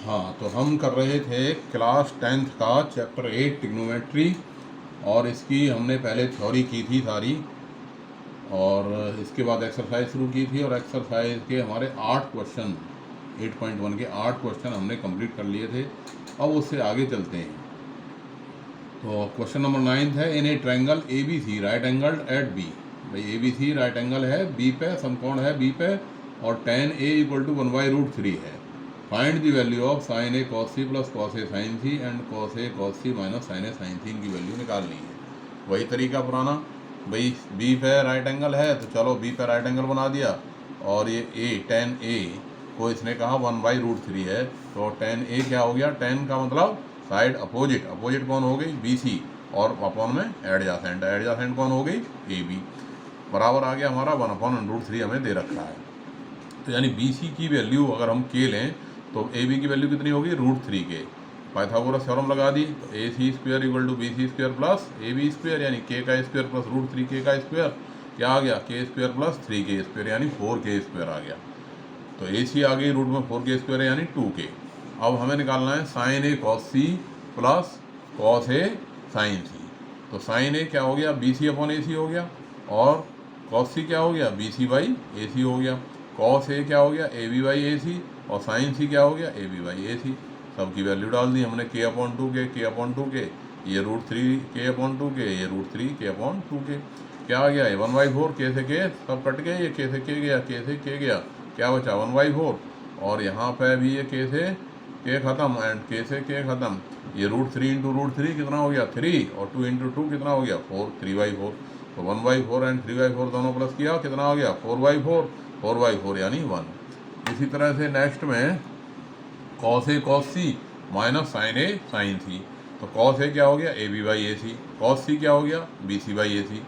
हाँ, तो हम कर रहे थे क्लास 10th का चैप्टर 8 ट्रिग्नोमेट्री, और इसकी हमने पहले थ्योरी की थी सारी, और इसके बाद एक्सरसाइज शुरू की थी, और एक्सरसाइज के हमारे 8 क्वेश्चन 8.1 के 8 क्वेश्चन हमने कंप्लीट कर लिए थे। अब उससे आगे चलते हैं। तो क्वेश्चन नंबर 9 है, in a triangle A B C right angled at B. भाई A B C right angle है बी पे, समकोण है बी पे, और tan A इक्वल टू 1/√3 है। Find the value of sin A cos C plus cos A sin C and cos A cos C minus sin A sin C, इनकी value निकालनी है। वही तरीका पुराना, भाई बी पे राइट एंगल है तो चलो बी पे राइट एंगल बना दिया, और ये tan A को इसने कहा 1/√3 है, तो tan A क्या हो गया, tan का मतलब साइड अपोजिट, अपोजिट कौन हो गई बी सी, और अपॉन में एडजासेंट, एडजासेंट कौन हो गई ए बी, बराबर आ गया हमारा 1/√3 हमें दे रखा है। तो यानी बी सी की वैल्यू अगर हम के लें तो ए बी की वैल्यू कितनी होगी, √3 के। पाइथागोरस थ्योरम लगा दी, तो A C square equal to B C square plus A B square, यानी के का स्क्वायर प्लस √3 के का स्क्वायर, क्या आ गया के स्क्वायर प्लस 3 के स्क्वायर, यानी 4 के स्क्वायर आ गया। तो ए सी आ गई, रूट में 4 के स्क्वायर है यानी 2 के। अब हमें निकालना है sign A cos C plus cos A sine C. तो साइन ए क्या हो गया, बी सी अपॉन ए सी हो गया, और कॉस सी क्या हो गया, बी सी बाई ए सी हो गया। कॉस ए क्या हो गया, ए बी बाई ए सी, और साइन सी क्या हो गया, ए बी बाई ए सी। सबकी वैल्यू डाल दी हमने, के अपॉन 2 के, के अपॉन 2 के, ये √3 के अपॉन 2 के, ये √3 के अपॉन 2 के। क्या आ गया, 1/4, के से के सब कट गए, ये के से के गया, के से के गया, क्या बचा 1/4, और यहाँ पे भी ये के से के ख़त्म एंड के से के ख़त्म। ये √3 इंटू √3 कितना हो गया 3, और 2 इंटू 2 कितना हो गया 4, 3/4। तो 1/4 एंड 3/4 दोनों प्लस किया, कितना हो गया 4/4, 4/4 यानी 1। इसी तरह से नेक्स्ट में cos A cos C minus sine A sine C. तो कॉस ए क्या हो गया, A B by A C, cos C क्या हो गया, B C by A C,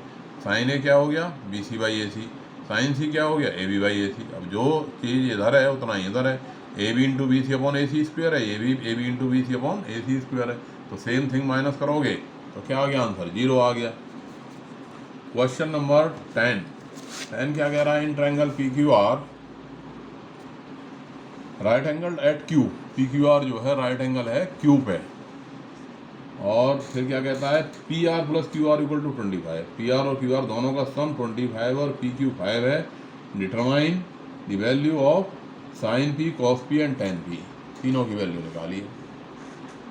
sine A क्या हो गया, B C by A C, sine C क्या हो गया, ए बी बाई ए सी। अब जो चीज़ इधर है उतना ही इधर है, A B into B C upon A C square है, A B into B C upon A C square है। तो सेम थिंग माइनस करोगे तो क्या आ गया आंसर, 0 आ गया। क्वेश्चन नंबर 10 क्या कह रहा है, in triangle P Q R right angle at Q. P Q R जो है राइट एंगल है क्यू पे, और फिर क्या कहता है, P R plus Q R equal to 25। P R और क्यू आर दोनों का सम 25 और पी क्यू 5 है। Determine the value of sine P cos P and tan P, तीनों की वैल्यू निकालिए।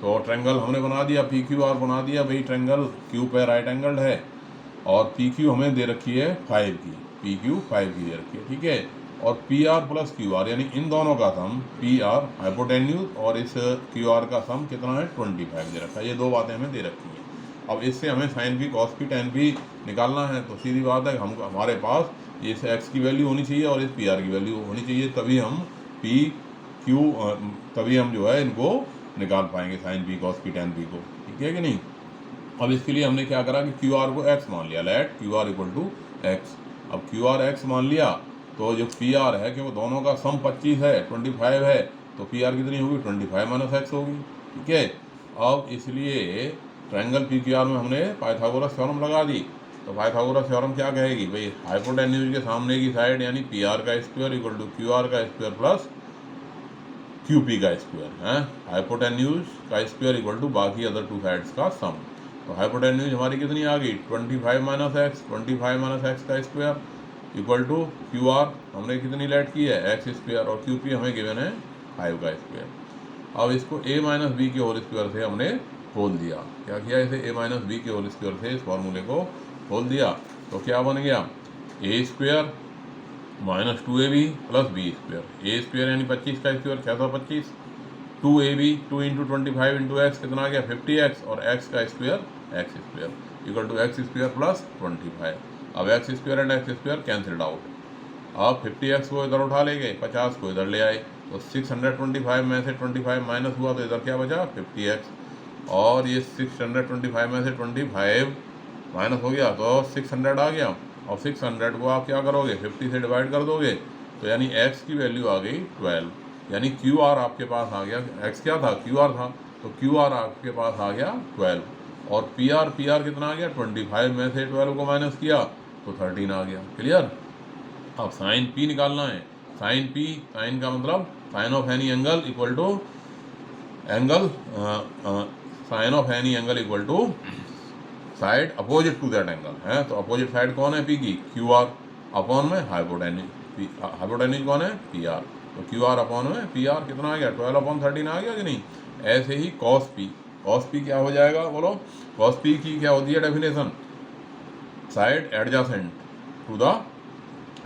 तो ट्रायंगल हमने बना दिया, पी क्यू आर बना दिया, भाई ट्रायंगल क्यू पे राइट एंगल है, और पी क्यू हमें दे रखी है 5 की, पी क्यू 5 की दे रखी है, ठीक है। और P R plus Q are यानी इन दोनों का सम, पी आर हाइपोटेन्यूज और इस क्यू आर का सम कितना है 25 दे रखा है। ये दो बातें हमें दे रखी हैं। अब इससे हमें sine P cos P tan P निकालना है, तो सीधी बात है हम हमारे पास इस एक्स की वैल्यू होनी चाहिए और इस पी आर की वैल्यू होनी चाहिए, तभी हम पी क्यू तभी हम जो है इनको निकाल पाएंगे, sine P cos P tan P को, ठीक है कि नहीं। अब इसके लिए हमने क्या करा कि क्यू आर को एक्स मान लिया, let Q R equal to x. अब क्यू आर एक्स मान लिया, तो जो पी आर है क्योंकि दोनों का सम 25 है, 25 है, तो पी आर कितनी होगी 25 माइनस एक्स होगी, ठीक है। अब इसलिए ट्रायंगल पी क्यू आर में हमने पाइथागोरस थ्योरम लगा दी। तो पाइथागोरस थ्योरम क्या कहेगी, भाई हाइपोटेन्यूज के सामने की साइड यानी पी आर का square equal to Q R का स्क्वायर प्लस क्यू पी का स्क्वायर है। हाइपोटेन्यूज का स्क्वायर इक्वल टू बाकी अदर टू साइड्स का सम। तो हाइपोटेन्यूज हमारी कितनी आ गई 25 माइनस एक्स, 25 माइनस एक्स का square equal to Q R हमने कितनी लेट की है एक्स स्क्वायर, और क्यू पी हमें गिवन है 5 का स्क्वायर। अब इसको ए माइनस बी के होल स्क्वायर से हमने खोल दिया, क्या किया इसे ए माइनस बी के होल स्क्वायर से इस फॉर्मूले को खोल दिया। तो क्या बन गया, A square minus 2ab plus B square, A square यानी 25 का square 625, 2ab 2 into 25 into x कितना आ गया 50x, और एक्स का square x square equal to x square plus 25। अब x square and x square cancelled out. अब 50x को इधर उठा ले गए, 50 को इधर ले आए, तो 625 में से 25 माइनस हुआ तो इधर क्या बचा 50x, और ये 625 में से 25 माइनस हो गया तो 600 आ गया, और 600 को आप क्या करोगे 50 से डिवाइड कर दोगे, तो यानी x की वैल्यू आ गई 12, यानी क्यू आर आपके पास आ गया, x क्या था क्यू आर था, तो क्यू आर आपके पास आ गया 12, और पी आर कितना आ गया 25 में से 12 को माइनस किया तो 13 आ गया। क्लियर। अब साइन पी निकालना है, साइन पी, साइन का मतलब sine of any angle equal to angle sine of any angle equal to side opposite to that angle है। तो अपोजिट साइड कौन है? पी की, क्यू आर अपॉन में हाइपोटेन्यूज। हाइपोटेन्यूज कौन है? P R. तो क्यू आर अपॉन में पी आर कितना आ गया? 12/13 आ गया कि नहीं? ऐसे ही कॉस पी, कॉस पी क्या हो जाएगा बोलो? कॉस पी की क्या होती है definition? Side adjacent to the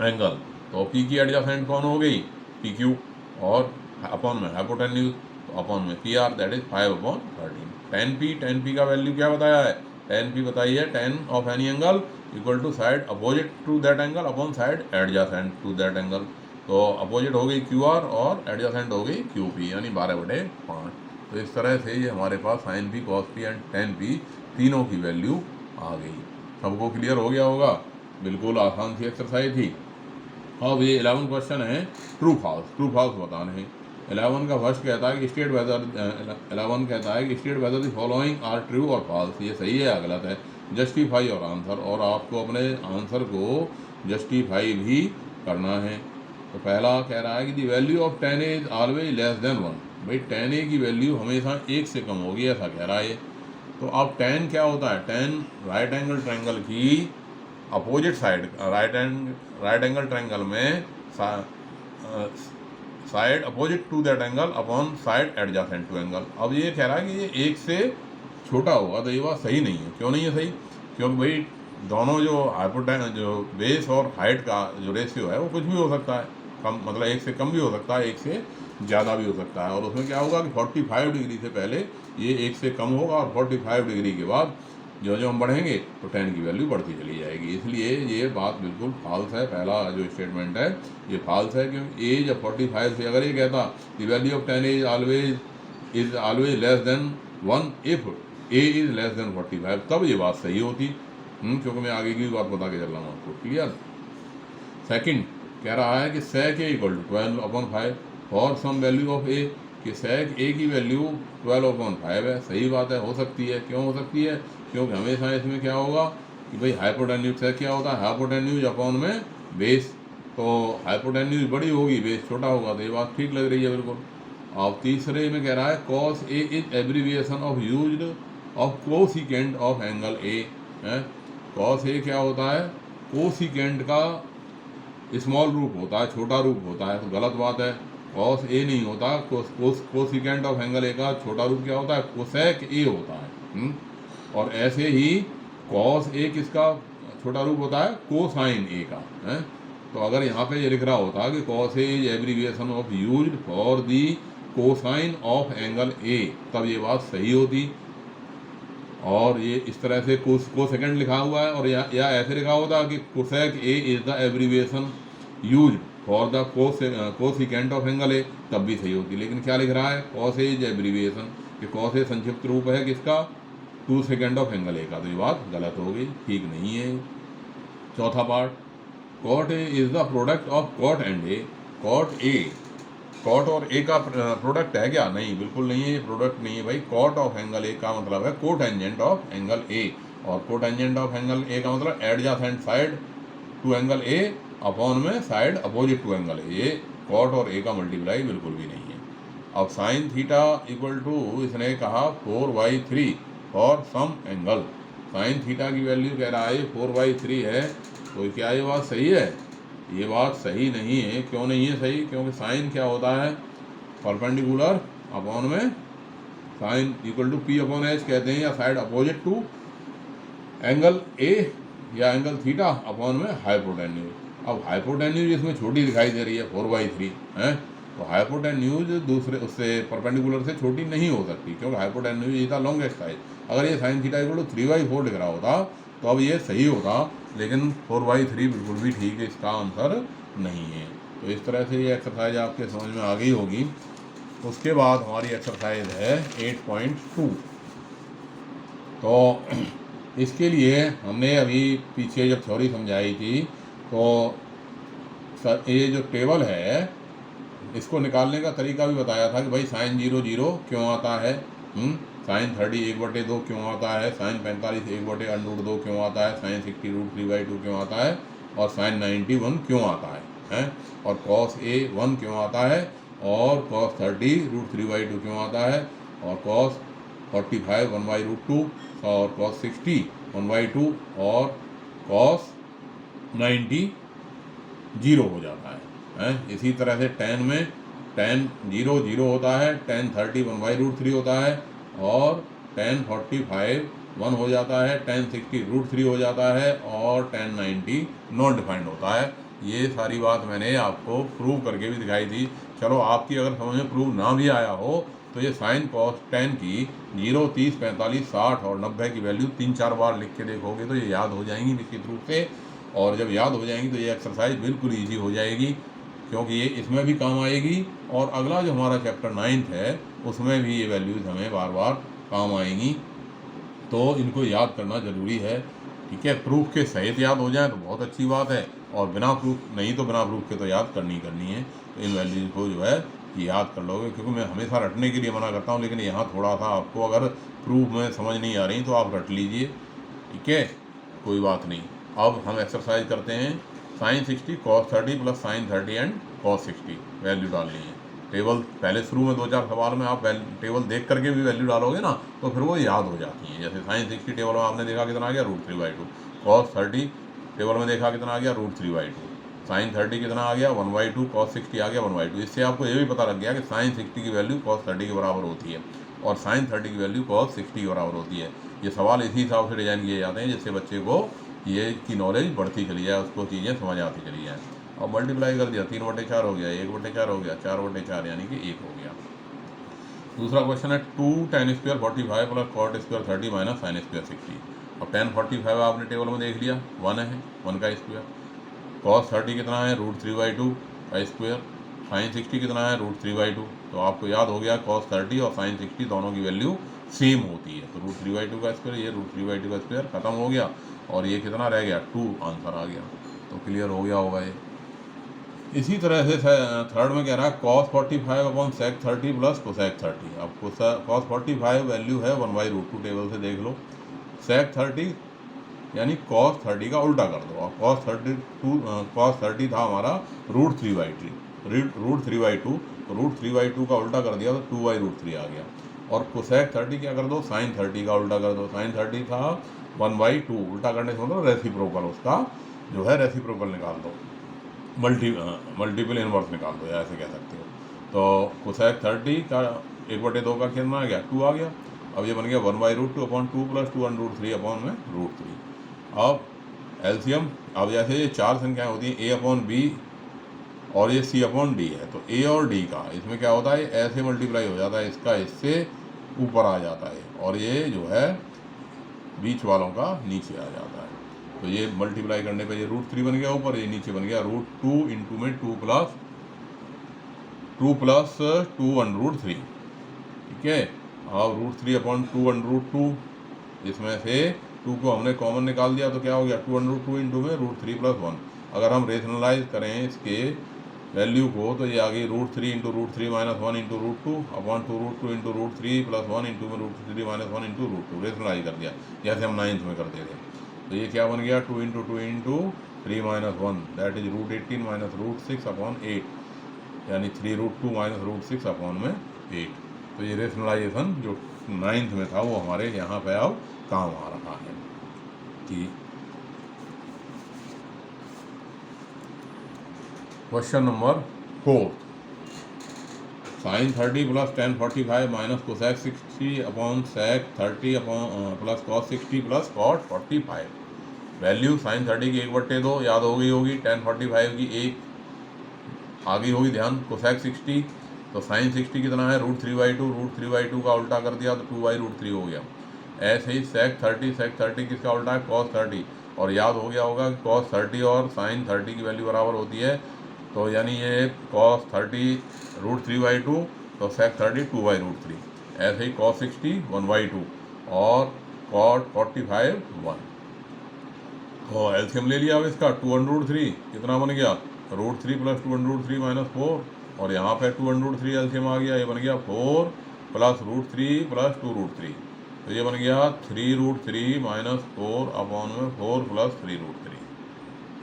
angle. तो पी की एडजासेंट कौन हो गई? पी क्यू, और अपॉन में हाइपोटेन्यूज, तो अपॉन में P R, that is 5/13। Tan P का वैल्यू क्या बताया है? टेन पी बताई है tan of any angle equal to side opposite to that angle upon side adjacent to that angle. तो अपोजिट हो गई क्यू आर और एडजासेंट हो गई क्यू पी, यानी 12/5। तो इस तरह से ये हमारे पास sine P, cos P and tan P तीनों की वैल्यू आ गई। सबको क्लियर हो गया होगा? बिल्कुल आसान सी एक्सरसाइज थी। अब ये 11 क्वेश्चन है ट्रू फॉल्स, ट्रू फॉल्स बताने हैं। 11 का फर्स्ट कहता है कि स्टेट वेदर, 11 कहता है कि state whether the following are true और फॉल्स, ये सही है या गलत है। जस्टिफाई और आंसर, और आपको अपने आंसर को जस्टिफाई भी करना है। तो पहला कह रहा है कि the value of 10 is always less than 1। भाई 10 की वैल्यू हमेशा 1 से कम होगी, ऐसा कह रहा है। तो अब 10 क्या होता है? 10 राइट एंगल ट्रायंगल की opposite side, right angle triangle में side opposite to that angle upon side adjacent to angle. अब ये कह रहा है कि ये 1 से छोटा होगा, तो ये बात सही नहीं है। क्यों नहीं है सही? क्योंकि भाई दोनों जो जो बेस और हाइट का जो रेशियो है वो कुछ भी हो सकता है, कम मतलब 1 से कम भी हो सकता है, 1 से ज़्यादा भी हो सकता है। और उसमें क्या होगा कि 45 डिग्री से पहले ये 1 से कम होगा, और 45 डिग्री के बाद जो जो हम बढ़ेंगे तो 10 की वैल्यू बढ़ती चली जाएगी। इसलिए ये बात बिल्कुल फॉल्स है। पहला जो स्टेटमेंट है ये फॉल्स है, क्योंकि एज 45 से अगर ये कहता the value of 10 is always less than 1 if A is less than 45, तब ये बात सही होती। क्योंकि मैं आगे की बात बता के चल रहा हूँ आपको। क्लियर? सेकंड कह रहा है कि sec a equal to 12/5 for some value of A, कि sec a की वैल्यू 12/5 है। सही बात है, हो सकती है। क्यों हो सकती है? क्योंकि हमेशा इसमें क्या होगा कि भाई हाइपोटेन्यूज से क्या होता है? हाइपोटेन्यूज अपॉन में बेस। तो हाइपोटेन्यूज बड़ी होगी, बेस छोटा होगा, तो ये बात ठीक लग रही है बिल्कुल। अब तीसरे में कह रहा है cos a is abbreviation of used of cosecant of angle A है। cos a क्या होता है? कोसिकेंट का स्मॉल रूप होता है, छोटा रूप होता है, तो गलत बात है। cos a नहीं होता, कोसिकेंट ऑफ एंगल ए का छोटा रूप क्या होता है? कोसेक ए होता है। और ऐसे ही cos a किसका छोटा रूप होता है? कोसाइन ए का है। तो अगर यहाँ पे ये लिख रहा होता कि cos a is abbreviation of used for the cosine of angle A, तब ये बात सही होती। और ये इस तरह से कोसेकेंड लिखा हुआ है, और या ऐसे लिखा होता कि cosec A is the abbreviation used for the cosecant of angle A, तब भी सही होती। लेकिन क्या लिख रहा है? कॉस ए इज एब्रीविएशन, कि कॉस ए संक्षिप्त रूप है किसका? 2 सेकेंड ऑफ एंगल ए का, तो ये बात गलत हो गई, ठीक नहीं है। चौथा part, cot A is the product of cot and A. Cot और ए का प्रोडक्ट है क्या? नहीं, बिल्कुल नहीं है, ये प्रोडक्ट नहीं है भाई। कॉट ऑफ एंगल ए का मतलब है कोटेंजेंट ऑफ एंगल ए, और कोटेंजेंट ऑफ एंगल ए का मतलब adjacent side to angle A upon में side opposite to angle A. ये कॉट और ए का मल्टीप्लाई बिल्कुल भी नहीं है। अब साइन थीटा इक्वल टू, इसने कहा 4/3 for some angle. Sine theta की वैल्यू कह रहा है 4/3 है, तो क्या ये बात सही है? ये बात सही नहीं है। क्यों नहीं है सही? क्योंकि साइन क्या होता है? परपेंडिकुलर अपॉन में sine equal to P upon H कहते हैं, या side opposite to angle A या एंगल थीटा अपॉन में हाइपोटेन्यूज। अब हाइपोटेन्यूज इसमें छोटी दिखाई दे रही है 4/3 है, तो हाइपोटेन्यूज दूसरे उससे परपेंडिकुलर से छोटी नहीं हो सकती, क्योंकि hypotenuse is the longest side. अगर ये साइन थीटा इक्वल टू 3/4 लिख रहा होता तो अब ये सही होता, लेकिन 4/3 बिल्कुल भी ठीक है, इसका आंसर नहीं है। तो इस तरह से ये एक्सरसाइज आपके समझ में आ गई होगी। उसके बाद हमारी एक्सरसाइज है 8.2। तो इसके लिए हमने अभी पीछे जब थ्योरी समझाई थी, तो ये जो टेबल है इसको निकालने का तरीका भी बताया था कि भाई साइन 0 क्यों आता है, साइन 30 1/2 क्यों आता है, साइन 45 1/√2 क्यों आता है, साइन 60 √3/2 क्यों आता है, और साइन 90 1 क्यों आता है, और कॉस ए 1 क्यों आता है, और कॉस 30 √3/2 क्यों आता है, और कॉस 45 1/√2 और कॉस 60 1/2 और कॉस 90 0 हो जाता है। इसी तरह से tan में tan 0 0 होता है, tan 30 1/√3 होता है और tan 45 1 हो जाता है, tan 60 √3 हो जाता है और tan 90 नॉन डिफाइंड होता है। ये सारी बात मैंने आपको प्रूव करके भी दिखाई थी। चलो आपकी अगर समझ में प्रूव ना भी आया हो तो ये साइन कॉस tan की 0 30 45 60 और 90 की वैल्यू 3-4 बार लिख के देखोगे तो ये याद हो जाएंगी निश्चित रूप से। और जब याद हो जाएंगी तो ये एक्सरसाइज बिल्कुल ईजी हो जाएगी, क्योंकि ये इसमें भी काम आएगी और अगला जो हमारा चैप्टर 9th है उसमें भी ये वैल्यूज़ हमें बार बार काम आएंगी। तो इनको याद करना ज़रूरी है, ठीक है। प्रूफ के सहित याद हो जाए तो बहुत अच्छी बात है, और बिना प्रूफ नहीं तो बिना प्रूफ के तो याद करनी है। तो इन वैल्यूज़ को जो है याद कर लोगे, क्योंकि मैं हमेशा रटने के लिए मना करता हूँ, लेकिन यहाँ थोड़ा सा आपको अगर प्रूफ में समझ नहीं आ रही तो आप रट लीजिए, ठीक है, कोई बात नहीं। अब हम एक्सरसाइज करते हैं। Sine 60 cos 30 plus sine 30 and cos 60 value डालनी है। टेबल पहले शुरू में 2-4 सवाल में आप टेबल देख करके भी वैल्यू डालोगे ना तो फिर वो याद हो जाती हैं। जैसे साइन 60 टेबल में आपने देखा कितना आ गया √3/2, कॉस 30 टेबल में देखा कितना आ गया √3/2, साइन 30 कितना आ गया 1/2, कॉस 60 आ गया 1/2। इससे आपको ये भी पता लग गया कि साइन 60 की वैल्यू कॉस 30 के बराबर होती है और साइन 30 की वैल्यू कॉस 60 के बराबर होती है। ये सवाल इसी हिसाब से डिजाइन किए जाते हैं जिससे बच्चे को ये की नॉलेज बढ़ती चली जाए, उसको चीज़ें समझ आती चली जाए। अब मल्टीप्लाई कर दिया, 3/4 हो गया, 1/4 हो गया, 4/4 यानी कि 1 हो गया। दूसरा क्वेश्चन है 2 tan square 45 plus cot square 30 minus sine square 60। अब tan 45 आपने टेबल में देख लिया 1 है, 1 का स्क्वायर। कॉस 30 कितना है √3/2 का स्क्वायर। साइन 60 कितना है √3/2। तो आपको याद हो गया कॉस 30 और साइन 60 दोनों की वैल्यू सेम होती है, तो √3/2 का स्क्वायर, ये √3/2 का स्क्वायर खत्म हो गया और ये कितना रह गया 2 आंसर आ गया। तो क्लियर हो गया होगा ये। इसी तरह से थर्ड में कह रहा है cos 45 upon sec 30 plus cosec 30। अब cos 45 वैल्यू है 1/√2, टेबल से देख लो। sec 30 यानी cos 30 का उल्टा कर दो। अब cos 30 था हमारा √3/3, √3/2 का उल्टा कर दिया तो 2/√3 आ गया। और cosec 30 क्या कर दो, sin 30 का उल्टा कर दो। sin 30 था 1/2, उल्टा करने से मतलब रेसिप्रोकल, उसका जो है रेसिप्रोकल निकाल दो, मल्टीपल इनवर्स निकाल दो, या ऐसे कह सकते हो। तो कोसेक 30 का 1/2 का कितना आ गया 2 आ गया। अब ये बन गया 1/√2 अपॉन 2 प्लस 2/√3 अपॉन में √3। अब एलसीएम, अब जैसे ये 4 संख्याएं होती हैं ए अपॉन बी और ये सी अपॉन डी है, तो ए और डी का इसमें क्या होता है ऐसे मल्टीप्लाई हो जाता है, इसका इससे ऊपर आ जाता है और ये जो है बीच वालों का नीचे आ जाता है। तो ये मल्टीप्लाई करने पे ये √3 बन गया ऊपर, ये नीचे बन गया √2 इंटू में 2 प्लस 2/√3, ठीक है। अब √3 अपॉन 2/√2, इसमें से 2 को हमने कॉमन निकाल दिया तो क्या हो गया 2/√2 इंटू में √3 + 1। अगर हम रेशनलाइज करें इसके वैल्यू को तो ये आ गई √3 into √3 - 1 into √2 upon 2√2 into √3 + 1 into में √3 - 1 इंटू √2। रेशनलाइज कर दिया जैसे हम 9th में करते थे। तो ये क्या बन गया 2 into 2 into 3 - 1 that is √18 - √6 upon 8, यानी 3√2 - √6 अपॉन में 8। तो ये रेशनलाइजेशन जो 9th में था वो हमारे यहाँ पे अब काम आ रहा है कि question number 4, sine 30 plus tan 45 minus cosec 60 upon sec 30 upon plus cos 60 plus cot 45। Value sine 30 की 1/2 याद हो गई होगी, tan 45 की 1 आ गई होगी ध्यान, कोसेक 60 तो साइन 60 कितना है √3/2, √3/2 का उल्टा कर दिया तो 2/√3 हो गया। ऐसे ही sec 30 किसका उल्टा है cos 30, और याद हो गया होगा कि cos 30 और साइन 30 की वैल्यू बराबर होती है, तो यानी ये cos 30 √3/2 तो sec 30 2/√3। ऐसे ही cos 60 1/2 और cot 45 1। तो एलसीएम ले लिया अब इसका 2/√3 कितना बन गया √3 + 2/√3 - 4, और यहाँ पे 2/√3 एलसीएम आ गया, ये बन गया 4 + √3 + 2√3। तो ये बन गया 3√3 - 4 अपॉन में 4 + 3√3,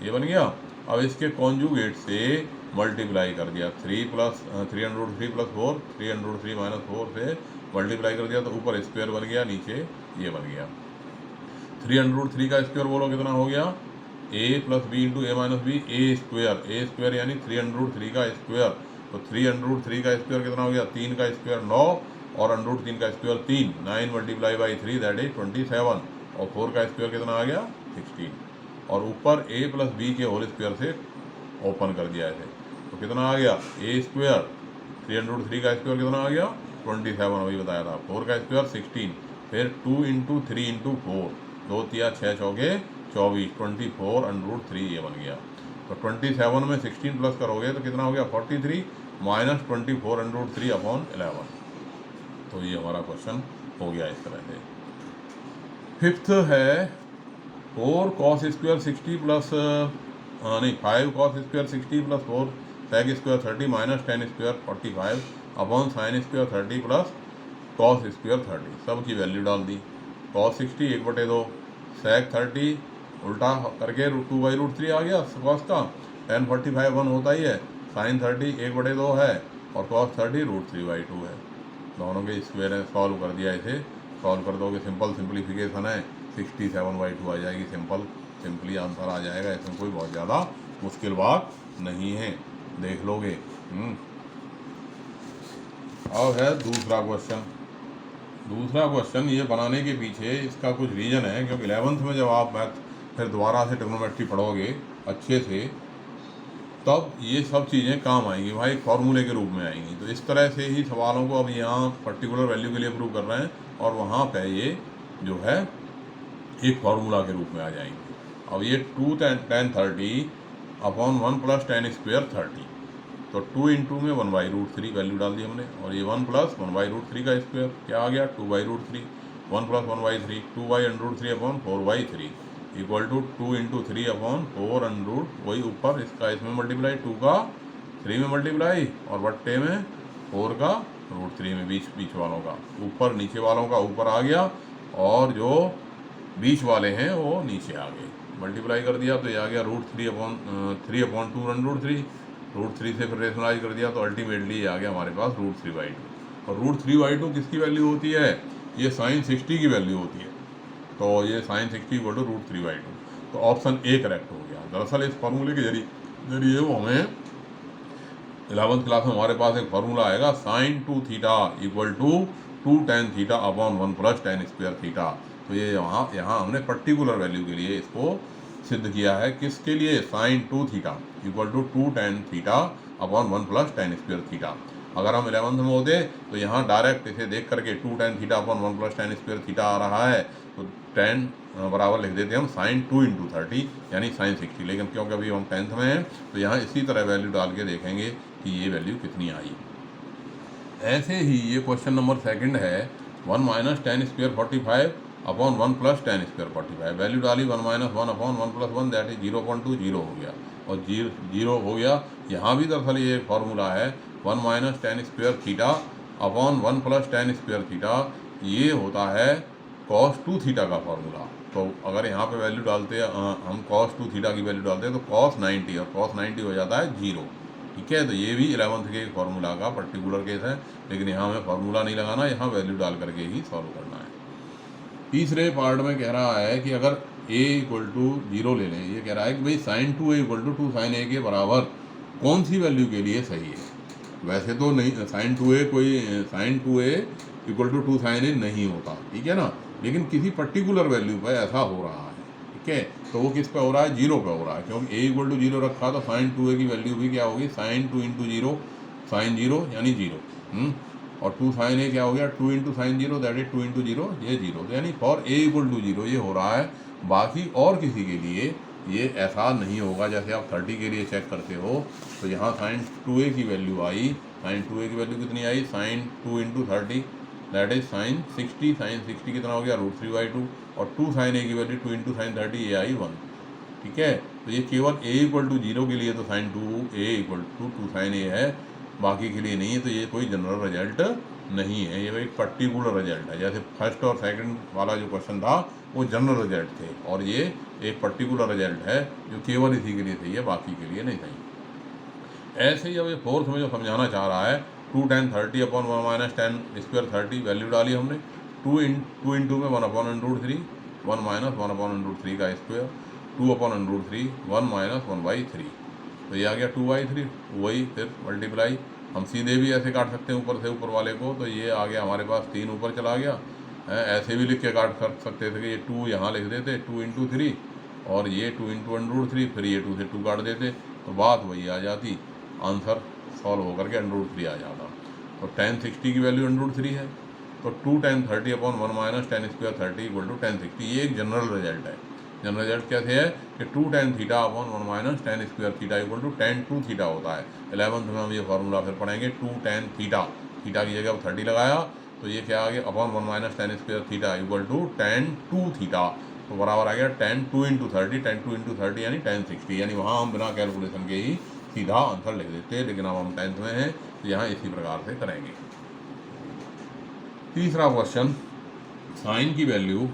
ये बन गया। अब इसके कॉन्जुगेट से मल्टीप्लाई कर दिया, 300√3 + 4, 300√3 - 4 से मल्टीप्लाई कर दिया तो ऊपर स्क्वायर बन गया, नीचे ये बन गया। 300√3 का स्क्वायर बोलो कितना हो गया, a + b × a - b, a square यानी 300√3 का स्क्वायर। तो 300√3 का स्क्वायर कितना हो गया, 3 का स्क्वायर 9 और √3 का स्क्वायर 3, 9 × 3 दैट इज 27 और 4 का स्क्वायर कितना आ गया 16 और ऊपर a + b के होल स्क्वायर से ओपन कर दिया ऐसे तो कितना आ गया a स्क्वायर, 300√3 का स्क्वायर कितना आ गया 27 अभी बताया था, 4 का स्क्वायर 16, फिर 2 × 3 × 4, 2 तिया 6 चौके 24, 24 √3 ये बन गया। तो 27 में 16 प्लस करोगे तो कितना हो गया 43 - 24 √3/11। तो ये हमारा क्वेश्चन हो गया इस तरह से। फिफ्थ है 4 cos स्क्वायर 60 प्लस नहीं 5 cos square 60 + 4 sec square 30 - 10 square 45 sin square 30 plus cos square 30, सब की वैल्यू डाल दी। cos 60 1/2, sec 30 उल्टा करके 2/√3 आ गया cos का, tan 45 1 होता ही है, sin 30 1/2 है और cos 30 √3/2 है। दोनों के स्क्वायर सॉल्व कर दिया, इसे सॉल्व कर दोगे, सिंप्लीफिकेशन है, 67/2 आ जाएगी, सिंपली आंसर आ जाएगा, इसमें कोई बहुत ज़्यादा मुश्किल बात नहीं है, देख लोगे। अब है दूसरा क्वेश्चन। ये बनाने के पीछे इसका कुछ रीज़न है, क्योंकि 11th में जब आप मैथ फिर दोबारा से ट्रिग्नोमेट्री पढ़ोगे अच्छे से तब ये सब चीज़ें काम आएंगी भाई, एक फार्मूले के रूप में आएंगी। तो इस तरह से ही सवालों को अब यहाँ पर्टिकुलर वैल्यू के लिए प्रूव कर रहे हैं और वहाँ पे ये जो है एक फार्मूला के रूप में आ जाएंगे। अब ये 2 tan 30/1 + tan स्क्वायर 30, तो 2 × में 1/√3 वैल्यू डाल दी हमने और ये 1 + 1/√3 का स्क्वायर क्या आ गया 2/√3, 1 + 1/3, 2/√3/4/3 = 2 × 3/4 वही ऊपर इसका इसमें मल्टीप्लाई, 2 का 3 में मल्टीप्लाई और बट्टे में 4 का √3 में, बीच वालों का ऊपर, नीचे वालों का ऊपर आ गया और जो बीच वाले हैं वो नीचे आ गए, मल्टीप्लाई कर दिया तो ये आ गया √3/2 √3 से फिर रेशनलाइज कर दिया तो अल्टीमेटली ये आ गया हमारे पास √3/2 और √3/2 किसकी वैल्यू होती है, ये sin 60 की वैल्यू होती है, तो ये sin 60 = √3/2, तो ऑप्शन ए करेक्ट हो गया। दरअसल इस फार्मूले के जरिए वो हमें 11th क्लास में हमारे पास एक फार्मूला आएगा sin 2θ = 2 tan θ/1 + tan square theta. तो ये यहाँ हमने पर्टिकुलर वैल्यू के लिए इसको सिद्ध किया है, किसके लिए sin 2θ = 2 tan θ/1 + tan square theta. अगर हम 11th में होते तो यहाँ डायरेक्ट इसे देख करके 2 tan θ/1 + tan स्क्वायर थीटा आ रहा है तो tan बराबर लिख देते हम sin 2 × 30 यानी sin 60, लेकिन क्योंकि अभी हम 10th में हैं तो यहाँ इसी तरह वैल्यू डाल के देखेंगे कि ये वैल्यू कितनी आई। ऐसे ही ये क्वेश्चन नंबर 2 है 1 - tan square 45/1 + tan square 45, value डाली 1 - 1/1 + 1 दैट इज 0.2 0 हो गया और 0 हो गया। यहाँ भी दरअसल ये फार्मूला है 1 - tan square θ/1 + tan square theta, ये होता है cos 2θ का फार्मूला। तो अगर यहाँ पे वैल्यू डालते हैं हम cos 2θ की वैल्यू डालते हैं तो cos 90 और cos 90 हो जाता है 0, ठीक है। तो ये भी 11th के फार्मूला का पर्टिकुलर केस है, लेकिन यहाँ हमें फार्मूला नहीं लगाना, यहाँ वैल्यू डाल करके ही सॉल्व करना है। तीसरे पार्ट में कह रहा है कि अगर a = 0 ले लें, ये कह रहा है कि भाई sin 2a = 2 sin a के बराबर कौन सी वैल्यू के लिए सही है। वैसे तो नहीं, sin 2a = 2 sin a नहीं होता, ठीक है ना, लेकिन किसी पर्टिकुलर वैल्यू पर ऐसा हो रहा है, ठीक है। तो वो किस पे हो रहा है, 0 पे हो रहा है, क्योंकि a = 0 रखा तो sin 2a की वैल्यू भी क्या होगी sin 2 × 0 sin 0 यानी 0, और 2 sin a क्या हो गया 2 × sin 0 दैट इज 2 × 0 ये 0, तो यानी फॉर a = 0 ये हो रहा है। बाकी और किसी के लिए ये ऐसा नहीं होगा, जैसे आप 30 के लिए चेक करते हो तो यहाँ sin 2a की वैल्यू आई, sin 2a की वैल्यू कितनी आई sin 2 × 30 that is sin 60, sin 60 कितना हो गया √3/2 और 2 sin a की वैल्यू 2 × sin 30 ये आई 1, ठीक है। तो ये केवल a = 0 के लिए तो sin 2a = 2 sin a है, बाकी के लिए नहीं है, तो ये कोई जनरल रिजल्ट नहीं है, ये एक पर्टिकुलर रिजल्ट है। जैसे फर्स्ट और सेकंड वाला जो क्वेश्चन था वो जनरल रिजल्ट थे, और ये एक पर्टिकुलर रिजल्ट है जो केवल इसी के लिए सही है, बाकी के लिए नहीं सही। ऐसे ही अब ये फोर्थ में जो समझाना चाह रहा है 2 tan 30 upon 1 minus tan square 30, value डाली हमने 2 इंटू में 1 upon under 3, 1 minus 1 upon under 3 का स्क्वायर, 2 अपॉन अंडर 3, 1 माइनस 1/3, तो ये आ गया 2/3। वही फिर मल्टीप्लाई, हम सीधे भी ऐसे काट सकते हैं ऊपर से ऊपर वाले को, तो ये आ गया हमारे पास 3 ऊपर चला गया है। ऐसे भी लिख के काट कर सकते थे कि ये 2 यहाँ लिख देते 2 इंटू 3, और ये 2 इंटू अंडर 3, फिर ये 2 से 2 काट देते, तो बात वही आ जाती, आंसर सॉल्व होकर के अंडर 3 आ जाता। तो tan 60 की वैल्यू अंडर 3 है, तो 2 tan 30 upon 1 minus tan square 30 equal to tan 60। ये एक जनरल रिजल्ट है। जनरल रिजल्ट कैसे है कि 2 tan theta upon 1 minus tan square theta equal to tan 2 theta होता है। 11th में हम ये फार्मूला फिर पढ़ेंगे, 2 tan थीटा, थीटा की जगह 30 लगाया, तो ये क्या आ गया upon 1 minus tan square theta equal to tan 2 theta, तो बराबर आ गया tan 2 इंटू 30, tan 2 इंटू 30 यानी tan 60, यानी वहाँ हम बिना कैलकुलेशन के ही सीधा आंसर लिख देते, लेकिन अब हम 10th में हैं तो यहाँ इसी प्रकार से करेंगे। तीसरा क्वेश्चन, साइन की वैल्यू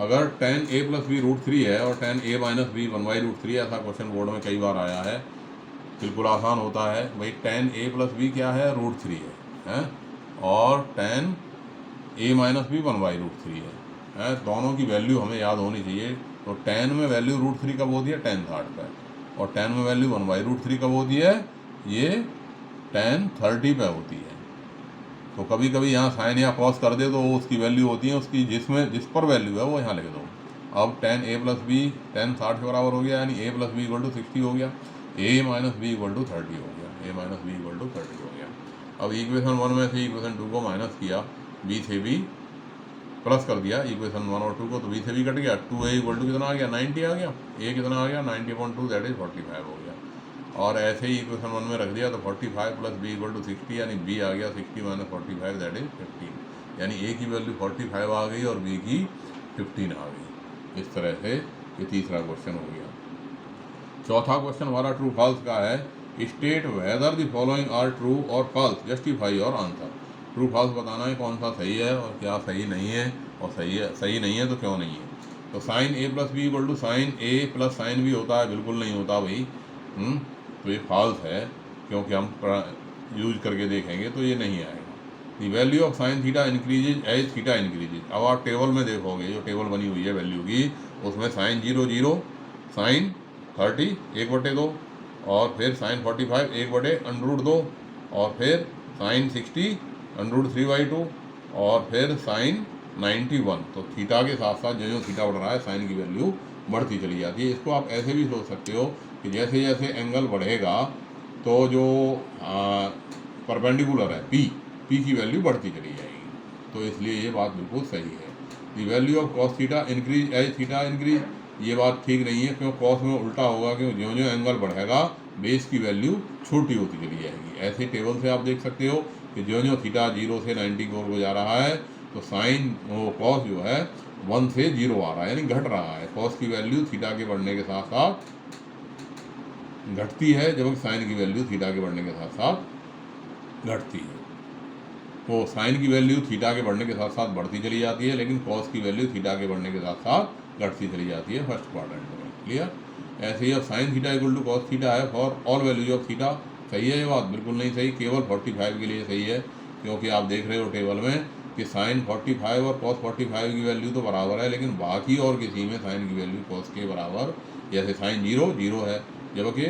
अगर tan a plus B root 3 है और tan a माइनस बी 1/√3, ऐसा क्वेश्चन बोर्ड में कई बार आया है, बिल्कुल आसान होता है भाई। tan a प्लस बी क्या है, √3 है, और tan a माइनस बी 1/√3 है, दोनों की वैल्यू हमें याद होनी चाहिए। तो tan में वैल्यू √3 कब होती है, tan 60 पे, और tan में वैल्यू 1/√3 कब होती है, ये tan 30 पे होती है। तो कभी कभी यहाँ साइन या कॉस कर दे तो उसकी वैल्यू होती है उसकी, जिस पर वैल्यू है वो यहाँ लिख दो। अब tan a plus B tan 60 के बराबर हो गया, यानी a plus B equal to 60 हो गया, a minus B equal to 30 हो गया, a minus B equal to 30 हो गया। अब इक्वेशन 1 में से इक्वेशन 2 को माइनस किया, b से b प्लस कर दिया इक्वेशन 1 और 2 को, तो b से b कट गया, 2a इक्वल टू कितना आ गया, 90 आ गया, a कितना आ गया 90/2, दैट इज 45 हो गया। और ऐसे ही इक्वेशन 1 में रख दिया तो 45 प्लस बी इक्वल टू 60, यानी बी आ गया 60 माइनस 45, दैट इज 15, यानी ए की वैल्यू 45 आ गई और बी की 15 आ गई। इस तरह से ये तीसरा क्वेश्चन हो गया। चौथा क्वेश्चन हमारा ट्रू फॉल्स का है, state whether the following are true और फॉल्स, जस्टिफाई और आंसर। ट्रू फॉल्स बताना है कौन सा सही है और क्या सही नहीं है, और सही नहीं है तो क्यों नहीं है। तो sine A plus B equal to sine A plus sine B होता है, बिल्कुल नहीं होता भाई। तो ये फॉल्स है, क्योंकि हम यूज करके देखेंगे तो ये नहीं आएगा। The value of sine theta increases as theta increases. अब आप टेबल में देखोगे, जो टेबल बनी हुई है वैल्यू की, उसमें साइन 0 0, साइन 30 1/2, और फिर साइन 45 1/√2, और फिर साइन 60 √3/2, और फिर साइन 91। तो थीटा के साथ साथ जो थीटा बढ़ रहा है साइन की वैल्यू बढ़ती चली जाती है। इसको आप ऐसे भी सोच सकते हो कि जैसे जैसे एंगल बढ़ेगा तो जो परपेंडिकुलर है पी की वैल्यू बढ़ती चली जाएगी। तो इसलिए ये बात बिल्कुल सही है। The value of cos theta increase as theta increase, ये बात ठीक नहीं है, क्यों कॉस में उल्टा होगा, क्यों ज्यों ज्यों एंगल बढ़ेगा बेस की वैल्यू छोटी होती चली जाएगी। ऐसे टेबल से आप देख सकते हो कि ज्यों ज्यों थीटा 0 से 90 की ओर जा रहा है तो साइन कॉस जो है 1 से 0 आ रहा है, यानी घट रहा है। कॉस की वैल्यू थीटा के बढ़ने के साथ साथ घटती है, जबकि साइन की वैल्यू थीटा के बढ़ने के साथ साथ घटती है। तो साइन की वैल्यू थीटा के बढ़ने के साथ साथ बढ़ती चली जाती है, लेकिन कॉस की वैल्यू थीटा के बढ़ने के साथ साथ घटती चली जाती है फर्स्ट क्वाड्रेंट में। क्लियर। ऐसे ही अब sine theta equal to cos theta है for all values of theta. सही है ये बात? बिल्कुल नहीं सही, केवल 45 के लिए सही है, क्योंकि आप देख रहे हो टेबल में कि साइन 45 और कॉस 45 की वैल्यू तो बराबर है, लेकिन बाकी और किसी में साइन की वैल्यू कॉस के बराबर, जैसे साइन 0 0 है, जबकि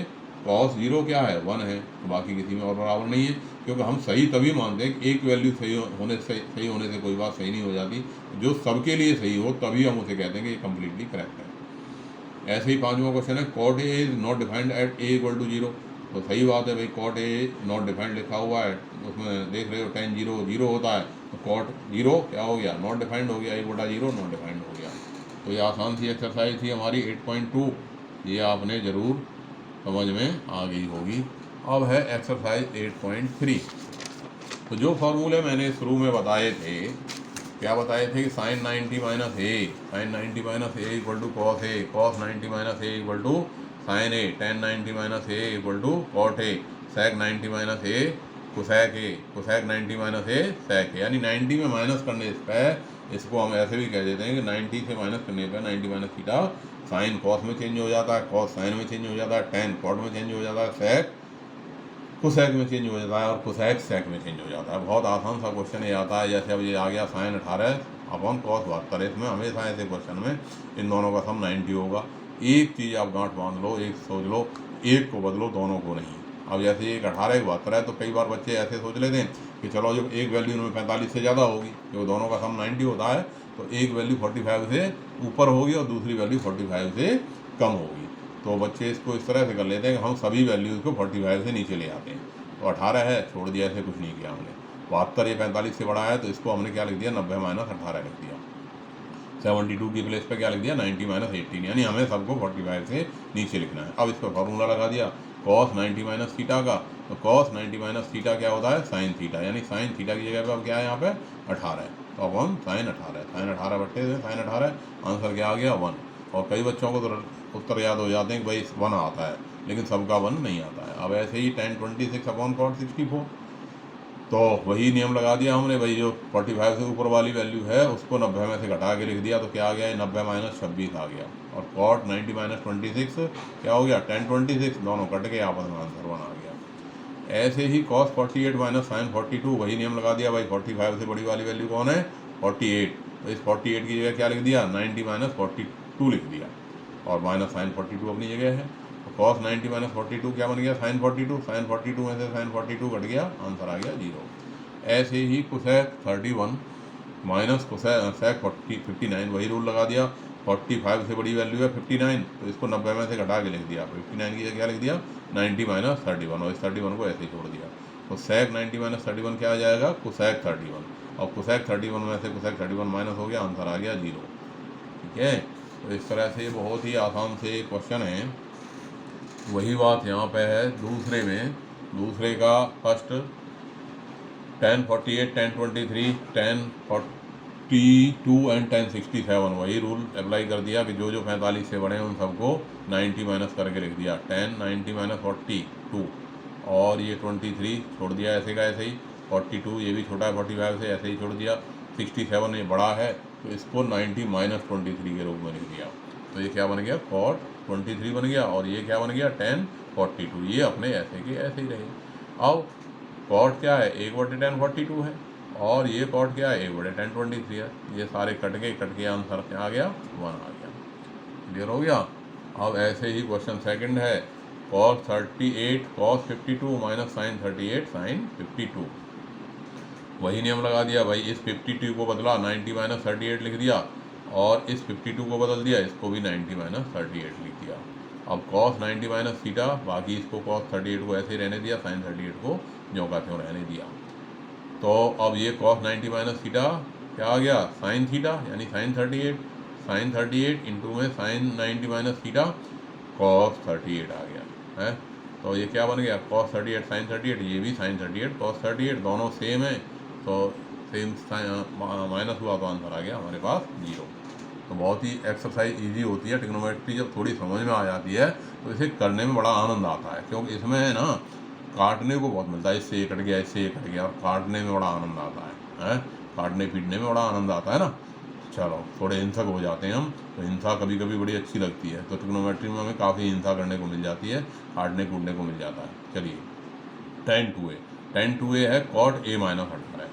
कॉस 0 क्या है 1 है, तो बाकी किसी में और बराबर नहीं है। क्योंकि हम सही तभी मानते हैं कि एक वैल्यू सही होने से कोई बात सही नहीं हो जाती, जो सबके लिए सही हो तभी हम उसे कहते हैं कि ये कम्प्लीटली करेक्ट है। ऐसे ही पांचवा क्वेश्चन है, cot A is not defined at A equal to 0। तो सही बात है भाई, कॉट ए नॉट डिफाइंड लिखा हुआ है, उसमें देख रहे हो tan 0 0 होता है, तो कॉट 0 क्या हो गया, नॉट डिफाइंड हो गया, 1/0 नॉट डिफाइंड हो गया। तो ये आसान सी एक्सरसाइज थी हमारी 8.2, ये आपने ज़रूर समझ में आ गई होगी। अब है एक्सरसाइज 8.3। तो जो फॉर्मूले मैंने शुरू में बताए थे, क्या बताए थे कि sine 90 minus A equal to cos A, cos 90 minus A equal to sine A, tan 90 minus A equal to cot A, sec 90 minus A cosec A, cosec 90 minus A sec A, यानी 90 में minus करने पे इसको हम ऐसे भी कह देते हैं कि 90 से माइनस करने पे 90 माइनस थीटा साइन कॉस में चेंज हो जाता है, कॉस साइन में चेंज हो जाता है, टेन कॉट में चेंज हो जाता है, सेक कोसेक में चेंज हो जाता है और कोसेक सेक में चेंज हो जाता है। बहुत आसान सा क्वेश्चन ये आता है। जैसे अब ये आ गया साइन 18 अपॉन कॉस 72, इसमें हमेशा ऐसे क्वेश्चन में इन दोनों का सम 90 होगा। एक चीज़ आप गांठ बांध लो, एक सोच लो, एक को बदलो, दोनों को नहीं। अब जैसे एक 18 एक 72 है तो कई बार बच्चे ऐसे सोच लेते हैं कि चलो जब एक वैल्यू इनमें 45 से ज़्यादा होगी, जो दोनों का सम 90 होता है, तो एक वैल्यू 45 से ऊपर होगी और दूसरी वैल्यू 45 से कम होगी। तो बच्चे इसको इस तरह से कर लेते हैं कि हम सभी वैल्यूज़ को 45 से नीचे ले आते हैं। तो 18 है, छोड़ दिया, ऐसे कुछ नहीं किया हमने। 72 ये 45 से बड़ा है तो इसको हमने क्या लिख दिया, 90 माइनस 18 लिख दिया। 72 की प्लेस पे क्या लिख दिया, 90 माइनस 18, यानी हमें सबको 45 से नीचे लिखना है। अब इस पर फार्मूला लगा दिया कॉस 90 माइनस थीटा का, तो कॉस 90 माइनस थीटा क्या होता है, साइन थीटा, यानी साइन थीटा की जगह पे अब क्या है यहाँ पे 18 है, तो अब हम साइन 18, साइन 18 बट्टे से साइन 18, आंसर क्या आ गया 1। और कई बच्चों को तो उत्तर याद हो जाते हैं कि भाई 1 आता है, लेकिन सबका 1 नहीं आता है। अब ऐसे ही tan 26 अपॉन कॉट 64, तो वही नियम लगा दिया हमने भाई, जो 45 से ऊपर वाली वैल्यू है उसको 90 में से घटा के लिख दिया, तो क्या आ गया, 90 माइनस 26 आ गया। और कॉट 90 माइनस 26 क्या हो गया, tan 26, दोनों कट के आपस में आंसर 1 आ गया। ऐसे ही cos 48 माइनस साइन 42, वही नियम लगा दिया भाई, 45 से बड़ी वाली वैल्यू कौन है, 48, तो इस 48 की जगह क्या लिख दिया, 90 माइनस 42 लिख दिया, और माइनस साइन 42 अपनी जगह है। तो कॉस 90 माइनस 42 क्या बन गया, साइन 42, साइन 42 में से साइन 42 घट गया, आंसर आ गया 0। ऐसे ही कोसेक 31 माइनस कोसेक 59, वही रूल लगा दिया, 45 से बड़ी वैल्यू है 59, तो इसको 90 में से घटा के लिख दिया, 59 की जगह क्या लिख दिया, 90 माइनस 31, और इस 31 को ऐसे ही छोड़ दिया। तो सेक 90 माइनस 31 क्या आ जाएगा, कोसेक 31, और कोसेक 31 में से कोसेक 31 माइनस हो गया, आंसर आ गया 0। ठीक है, तो इस तरह से बहुत ही आसान से क्वेश्चन है। वही बात यहाँ पे है दूसरे में, दूसरे का first tan 48, tan 23, tan 42 and tan 67, वही रूल अप्लाई कर दिया कि जो जो 45 से बड़े हैं उन सबको 90 माइनस करके लिख दिया, tan 90 माइनस 42, और ये 23 छोड़ दिया ऐसे का ऐसे ही, 42 ये भी छोटा है 45 से, ऐसे ही छोड़ दिया, 67 ये बड़ा है तो इसको 90 माइनस 23 के रूप में लिख दिया, तो ये क्या बन गया, cot 23 बन गया, और ये क्या बन गया, tan 42, ये अपने ऐसे के ऐसे ही रहे। अब cot क्या है, 1/tan 42 है, और ये cot क्या है, 1/tan 23 है, ये सारे कट के आंसर क्या आ गया, 1 आ गया। क्लियर हो गया। अब ऐसे ही क्वेश्चन सेकंड है, cos 38 cos 52 minus sine 38 sine 52, वही नियम लगा दिया भाई, इस 52 को बदला 90 माइनस 38 लिख दिया, और इस 52 को बदल दिया, इसको भी 90 माइनस 38 लिख दिया। अब cos 90 माइनस थीटा, बाकी इसको cos 38 को ऐसे ही रहने दिया, साइन 38 को ज्यों का त्यों रहने दिया। तो अब ये cos 90 माइनस थीटा क्या आ गया, साइन थीटा, यानी साइन 38 इंटू में साइन 90 माइनस थीटा cos 38 आ गया है। तो ये क्या बन गया, cos 38 साइन 38, ये भी साइन 38 cos 38, दोनों सेम है, तो सेम माइनस हुआ तो आंसर आ गया हमारे पास 0। तो बहुत ही एक्सरसाइज इजी होती है, ट्रिग्नोमेट्री जब थोड़ी समझ में आ जाती है तो इसे करने में बड़ा आनंद आता है, क्योंकि इसमें है ना काटने को बहुत मिलता है, इससे ये कट गया, इससे ये कट गया, और काटने में बड़ा आनंद आता है, काटने पीटने में बड़ा आनंद आता है ना। चलो थोड़े हिंसक हो जाते हैं हम, तो हिंसा कभी कभी बड़ी अच्छी लगती है, तो ट्रिग्नोमेट्री में हमें काफ़ी हिंसा करने को मिल जाती है, काटने कूटने को मिल जाता है। चलिए tan 2a है cot a माइनस 18 है।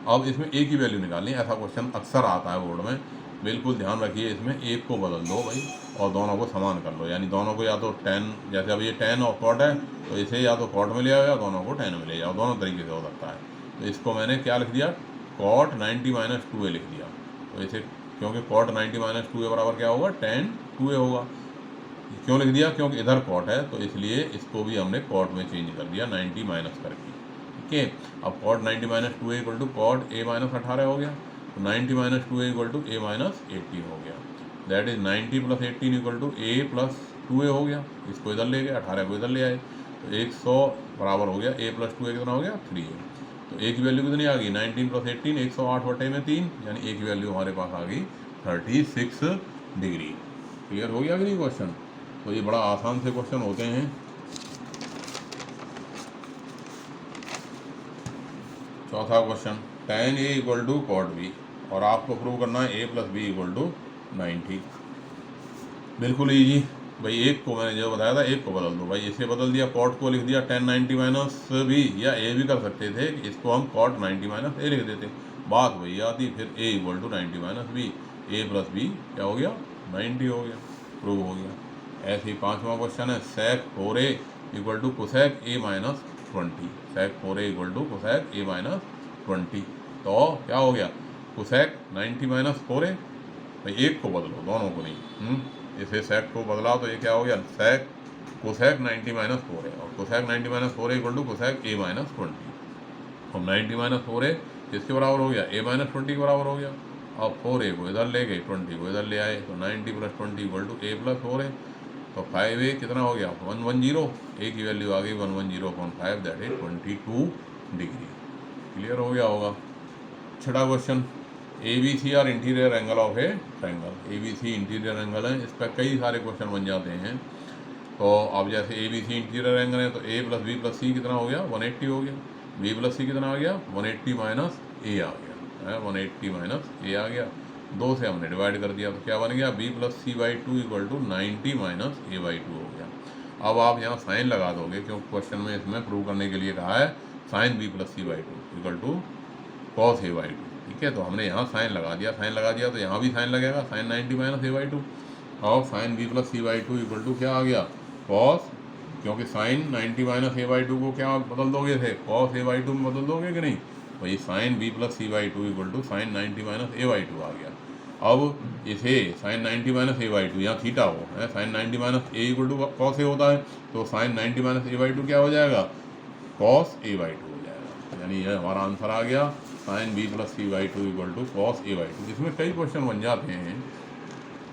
अब इसमें a की वैल्यू निकालनी है, ऐसा क्वेश्चन अक्सर आता है बोर्ड में, बिल्कुल ध्यान रखिए, इसमें एक को बदल दो भाई और दोनों को समान कर लो, यानी दोनों को या तो tan, जैसे अब ये tan और cot है तो इसे या तो cot में ले आओ या दोनों को tan में ले जाओ, दोनों तरीके से हो सकता है। तो इसको मैंने क्या लिख दिया, cot 90 माइनस 2a लिख दिया, तो इसे क्योंकि cot 90 माइनस 2a बराबर क्या होगा, tan 2a होगा। क्यों लिख दिया, क्योंकि इधर cot है तो इसलिए इसको भी हमने cot में चेंज कर दिया 90 माइनस करके। ठीक है, अब cot 90 minus 2a equal to cot a minus 18 हो गया, तो 90 minus 2a equal to a minus 18 हो गया, that is 90 plus 18 equal to a plus 2a हो गया, इसको इधर ले गए, 18 को इधर ले आए, तो 100 बराबर हो गया a प्लस 2a कितना हो गया, 3a। तो a की वैल्यू कितनी आ गई, 19 प्लस 18 108/3, यानी a की वैल्यू हमारे पास आ गई 36 डिग्री। क्लियर हो गया कि नहीं क्वेश्चन। तो ये बड़ा आसान से क्वेश्चन होते हैं। चौथा question, tan A equal to cot B और आपको प्रूव करना है A plus B equal to 90। बिल्कुल ईजी भाई, एक को मैंने जो बताया था एक को बदल दो भाई, इसे बदल दिया, कॉट को लिख दिया tan 90 माइनस बी, या ए भी कर सकते थे, इसको हम cot 90 माइनस ए लिख देते, बात वही आती। फिर a equal to 90 minus B, A plus B क्या हो गया 90 हो गया, प्रूव हो गया। ऐसे ही पाँचवा क्वेश्चन है sec 4a equal to cosec a minus 20, sec 4a equal to cosec a minus 20, तो क्या हो गया कोसेक 90 माइनस 4a, भाई एक को बदलो दोनों को नहीं, इसे सेक को बदला तो ये क्या हो गया सेक कोसेक 90 माइनस 4 है, और cosec 90 minus 4 equal to cosec A minus 20, और 90 माइनस 4 इसके बराबर हो गया ए माइनस 20 के बराबर हो गया। अब 4a को इधर ले गए 20 को इधर ले आए, तो 90 plus 20 equal to A plus 4 तो 5a कितना हो गया 110, ए की वैल्यू आ गई 110/5, दैट इज 22 डिग्री। क्लियर हो गया होगा। छठा question, ABC are interior angle of a triangle, ABC interior angle है, इस पर कई सारे क्वेश्चन बन जाते हैं। तो अब जैसे ABC इंटीरियर एंगल है तो A प्लस बी प्लस सी कितना हो गया 180 हो गया, B प्लस सी कितना आ गया 180 माइनस ए आ गया, 180 माइनस ए आ गया, 2 से हमने डिवाइड कर दिया तो क्या बन गया B plus C by 2 equal to 90 minus A by 2 हो गया। अब आप यहाँ साइन लगा दोगे क्योंकि क्वेश्चन में इसमें प्रूव करने के लिए कहा है sine B plus C by 2 equal to cos A by 2, ठीक है। तो हमने यहाँ साइन लगा दिया तो यहाँ भी साइन लगेगा साइन 90 माइनस ए बाई 2, और sine B plus C by 2 equal to क्या आ गया कॉस, क्योंकि साइन 90 माइनस ए बाई 2 को क्या बदल दोगे थे कॉस ए बाई 2 में बदल दोगे कि नहीं, तो ये sine B plus C by 2 equal to sine 90 minus A by 2 आ गया। अब इसे साइन 90 माइनस ए बाई 2 यहाँ थीटा हो है, sine 90 minus A equal to cos A होता है, तो साइन 90 माइनस ए बाई 2 क्या हो जाएगा कॉस ए बाई 2 हो जाएगा, यानी यह हमारा आंसर आ गया sine B plus C by 2 equal to cos A by 2। इसमें कई क्वेश्चन बन जाते हैं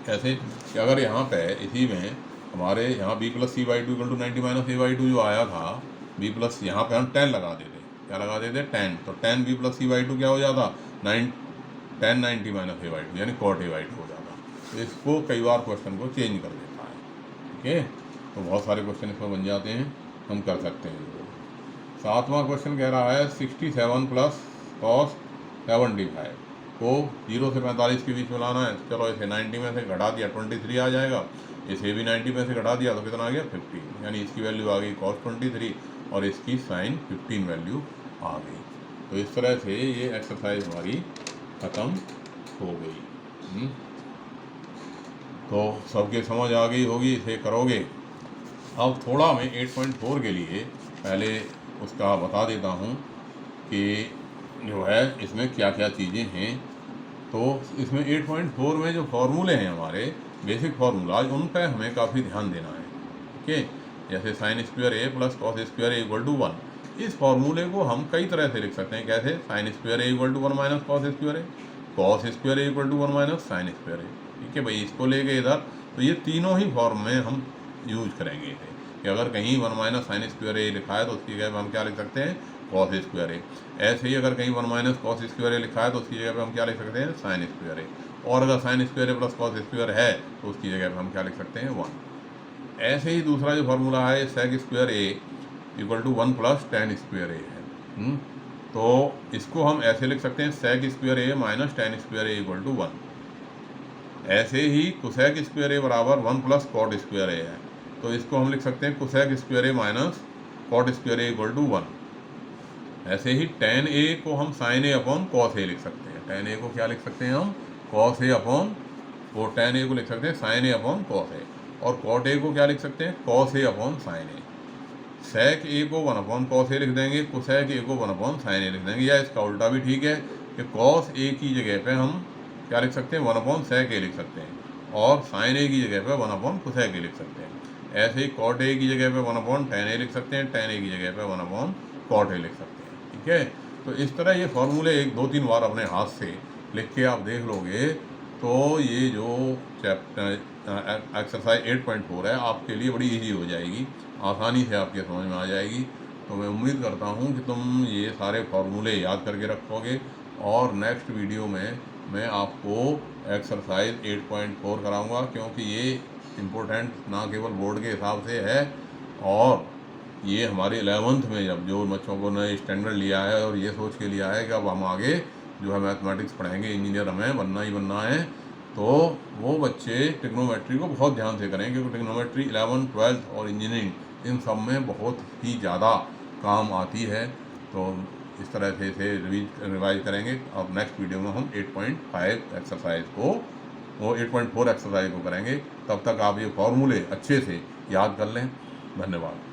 ऐसे कि अगर यहाँ पे इसी में हमारे यहाँ B plus C by 2 equal to 90 minus A by 2 जो आया था, बी प्लस यहाँ पे हम 10 लगा देते, क्या लगा देते 10, तो 10 बी प्लस सी बाई 2 क्या हो जाता 10 90 माइनस ए बाई 2 यानी कॉट ए बाई 2 हो जाता। तो इसको कई बार क्वेश्चन को चेंज कर देता है, ठीक है। तो बहुत सारे क्वेश्चन इसमें बन जाते हैं, हम कर सकते हैं। सातवां क्वेश्चन कह रहा है 67 प्लस कॉस 75 को 0 से 45 के बीच में लाना है। चलो इसे 90 में से घटा दिया 23 आ जाएगा, इसे भी 90 में से घटा दिया तो कितना आ गया 15, यानी इसकी वैल्यू आ गई कॉस 23 और इसकी साइन 15 वैल्यू आ गई। तो इस तरह से ये एक्सरसाइज हमारी ख़त्म हो गई। तो सबके समझ आ गई होगी, इसे करोगे। अब थोड़ा मैं 8.4 के लिए पहले उसका बता देता हूँ कि जो है इसमें क्या क्या चीज़ें हैं। तो इसमें 8.4 में जो फॉर्मूले हैं हमारे बेसिक फार्मूलाज, उन पर हमें काफ़ी ध्यान देना है, ठीक है। जैसे sine square A plus cos square A equal to 1, इस फार्मूले को हम कई तरह से लिख सकते हैं। कैसे, sine square A equal to 1 minus cos square A, cos square A equal to 1 minus sine square A, ठीक है भाई। इसको ले गए इधर, तो ये तीनों ही फॉर्म में हम यूज करेंगे कि अगर कहीं 1 माइनस साइन स्क्वायर ए लिखा है तो उसकी जगह पर हम क्या लिख सकते हैं कॉस स्क्वायर ए। ऐसे ही अगर कहीं 1 माइनस कॉस स्क्वायर ए लिखा है तो उसकी जगह पे हम क्या लिख सकते हैं साइन स्क्वायर ए, और अगर sign square A plus cos square है तो उसकी जगह पे हम क्या लिख सकते हैं 1। ऐसे ही दूसरा जो फार्मूला है sec square A equal to 1 plus tan square A है, तो इसको हम ऐसे लिख सकते हैं sec square A minus tan square A equal to 1। ऐसे ही कोसेक स्क्वायर ए बराबर 1 प्लस कॉट स्क्वायर ए है, तो इसको हम लिख सकते हैं cosec square A minus cot square A equal to 1। ऐसे ही टेन ए को हम sine A upon cos A लिख सकते हैं, टेन ए को क्या लिख सकते हैं हम कॉस ए अपॉन, वो टेन ए को लिख सकते हैं साइन ए अपॉन कॉस ए, और कॉट ए को क्या लिख सकते हैं cos A upon sine A. Sec ए को 1 अपॉन कॉस ए लिख देंगे, कोसेक ए को 1 अपॉन साइन ए लिख देंगे, या इसका उल्टा भी ठीक है कि कॉस ए की जगह पे हम क्या लिख सकते हैं 1 अपॉन सेक ए लिख सकते हैं, और साइन ए की जगह पे 1 अपॉन कोसेक ए लिख सकते हैं। ऐसे ही कॉट ए की जगह पे 1 अपॉन टेन ए लिख सकते हैं, टेन ए की जगह पे 1 अपॉन कॉट ए लिख सकते हैं, ठीक है। तो इस तरह ये फॉर्मूले 1-2-3 बार अपने हाथ से लिख के आप देख लोगे तो ये जो चैप्टर एक्सरसाइज 8.4 है आपके लिए बड़ी इजी हो जाएगी, आसानी से आपके समझ में आ जाएगी। तो मैं उम्मीद करता हूँ कि तुम ये सारे फार्मूले याद करके रखोगे, और नेक्स्ट वीडियो में मैं आपको एक्सरसाइज 8.4 कराऊँगा, क्योंकि ये इम्पोर्टेंट ना केवल बोर्ड के हिसाब से है और ये हमारे 11th में जब जो बच्चों को ने स्टैंडर्ड लिया है और ये सोच के लिया है कि अब हम आगे जो है मैथमेटिक्स पढ़ेंगे, इंजीनियर हमें बनना ही बनना है, तो वो बच्चे ट्रिग्नोमेट्री को बहुत ध्यान से करें, क्योंकि ट्रिग्नोमेट्री 11th 12th और इंजीनियरिंग इन सब में बहुत ही ज़्यादा काम आती है। तो इस तरह से इसे रिवाइज करेंगे। अब नेक्स्ट वीडियो में हम 8.5 एक्सरसाइज को, वो 8.4 एक्सरसाइज को करेंगे। तब तक आप ये फॉर्मूले अच्छे से याद कर लें। धन्यवाद।